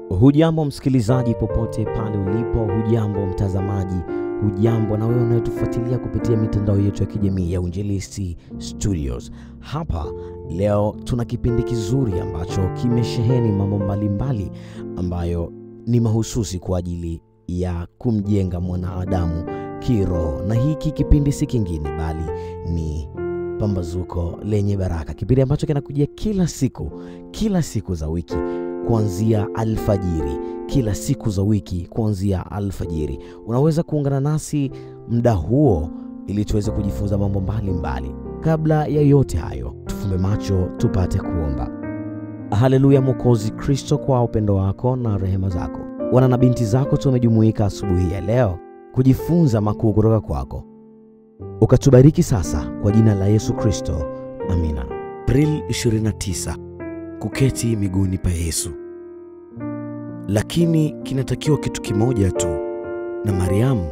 Hujambo msikilizaji popote pale ulipo, hujambo mtazamaji, hujambo na wewe unayetufuatilia kupitia mitandao yetu ya kijamii ya Uinjilisti Studios. Hapa leo tuna kipindi kizuri ambacho kimesheheni mambo mbalimbali ambayo ni mahususi kwa ajili ya kumjenga mwanadamu kiroho. Na hiki kipindi si kingine bali ni Pambazuko lenye Baraka, kipindi ambacho kinakujia kila siku za wiki kuanzia alfajiri, kila siku za wiki kuanzia alfajiri. Unaweza kuungana nasi muda huo ili tuweze kujifunza mambo mbalimbali. Kabla ya yote hayo, tufumbe macho tupate kuomba. Haleluya Mwokozi Kristo, kwa upendo wako na rehema zako, wana na binti zako tumejumuika asubuhi ya leo kujifunza makuu kutoka kwako. Ukatubariki sasa kwa jina la Yesu Kristo. Amina. Aprili 29, kuketi miguuni pa Yesu. Lakini kinatakiwa kitu kimoja tu, na Mariamu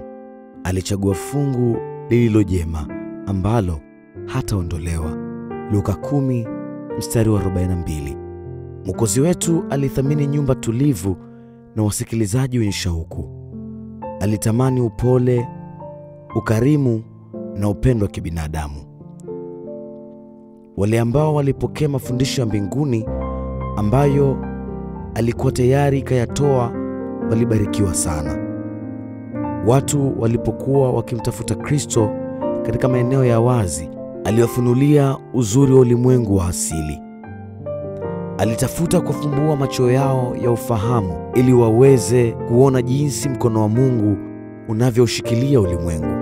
alichagua fungu lililo jema ambalo hataondolewa. Luka 10 mstari wa 42. Mwokozi wetu alithamini nyumba tulivu na wasikilizaji wenye shauku. Alitamani upole, ukarimu na upendo wa kibinadamu. Wale ambao walipokea mafundisho ya mbinguni ambayo alikuwa tayari kayatoa walibarikiwa sana. Watu walipokuwa wakimtafuta Kristo katika maeneo ya wazi, aliwafunulia uzuri wa ulimwengu wa asili. Alitafuta kufumbua macho yao ya ufahamu ili waweze kuona jinsi mkono wa Mungu unavyoushikilia ulimwengu.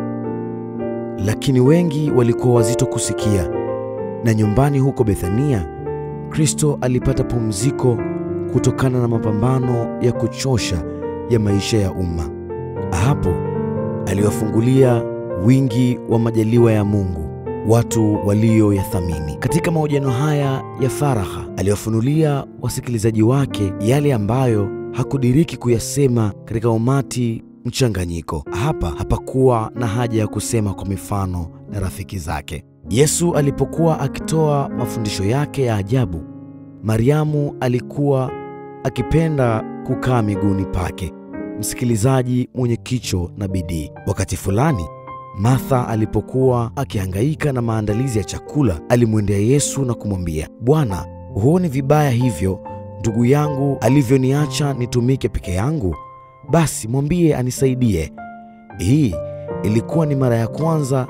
Lakini wengi walikuwa wazito kusikia, na nyumbani huko Bethania, Kristo alipata pumziko kutokana na mapambano ya kuchosha ya maisha ya umma. Hapo aliwafungulia wingi wa majaliwa ya Mungu, watu walioyathamini. Katika mahojiano haya ya faragha, aliwafunulia wasikilizaji wake yale ambayo hakudiriki kuyasema katika umati mchanganyiko. Hapa hapakuwa na haja ya kusema kwa mifano na rafiki zake. Yesu alipokuwa akitoa mafundisho yake ya ajabu, Mariamu alikuwa akipenda kukaa miguuni pake, msikilizaji mwenye kicho na bidii. Wakati fulani, Martha alipokuwa akihangaika na maandalizi ya chakula, alimwendea Yesu na kumwambia, "Bwana, huoni vibaya hivyo ndugu yangu alivyoniacha nitumike peke yangu? Basi mwambie anisaidie." Hii ilikuwa ni mara ya kwanza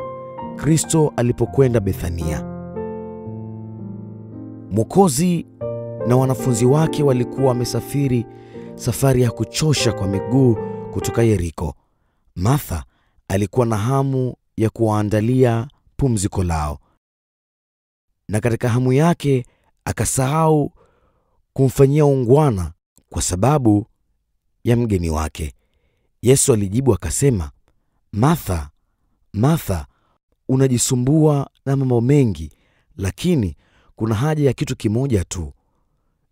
Kristo alipokwenda Bethania. Mwokozi na wanafunzi wake walikuwa wamesafiri safari ya kuchosha kwa miguu kutoka Yeriko. Martha alikuwa na hamu ya kuwaandalia pumziko lao, na katika hamu yake akasahau kumfanyia ungwana kwa sababu ya mgeni wake. Yesu alijibu akasema, "Martha, Martha, unajisumbua na mambo mengi, lakini kuna haja ya kitu kimoja tu,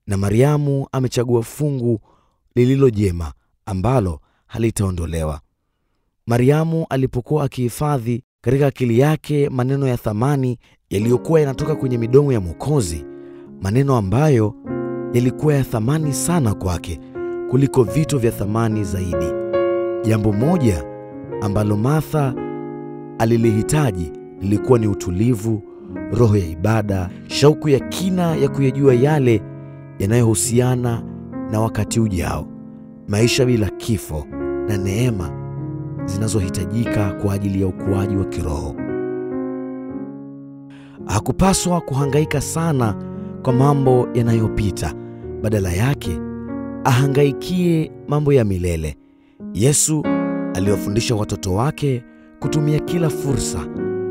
na Mariamu amechagua fungu lililo jema ambalo halitaondolewa." Mariamu alipokuwa akihifadhi katika akili yake maneno ya thamani yaliyokuwa yanatoka kwenye midomo ya Mwokozi, maneno ambayo yalikuwa ya thamani sana kwake kuliko vitu vya thamani zaidi. Jambo moja ambalo Martha alilihitaji lilikuwa ni utulivu, roho ya ibada, shauku ya kina ya kuyajua yale yanayohusiana na wakati ujao, maisha bila kifo na neema zinazohitajika kwa ajili ya ukuaji wa kiroho. Hakupaswa kuhangaika sana kwa mambo yanayopita, badala yake ahangaikie mambo ya milele. Yesu aliwafundisha watoto wake kutumia kila fursa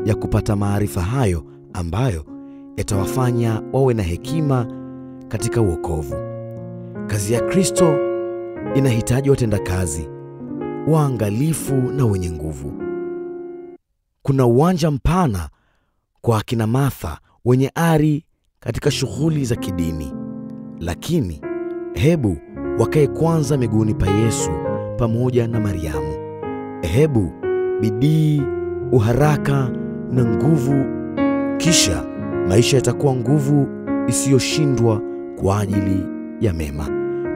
ya kupata maarifa hayo ambayo yatawafanya wawe na hekima katika wokovu. Kazi ya Kristo inahitaji watendakazi waangalifu na wenye nguvu. Kuna uwanja mpana kwa akina Martha wenye ari katika shughuli za kidini, lakini hebu wakae kwanza miguuni pa Yesu pamoja na Mariamu. Hebu bidii, uharaka na nguvu, kisha maisha yatakuwa nguvu isiyoshindwa kwa ajili ya mema.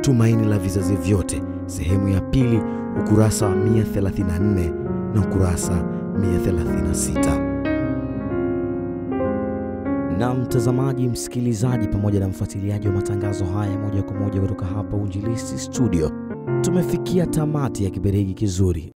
Tumaini la Vizazi Vyote, sehemu ya pili, ukurasa wa 134 na ukurasa 136. Na mtazamaji, msikilizaji pamoja na mfuatiliaji wa matangazo haya moja kwa moja kutoka hapa Uinjilisti Studio, tumefikia tamati ya kipindi hiki kizuri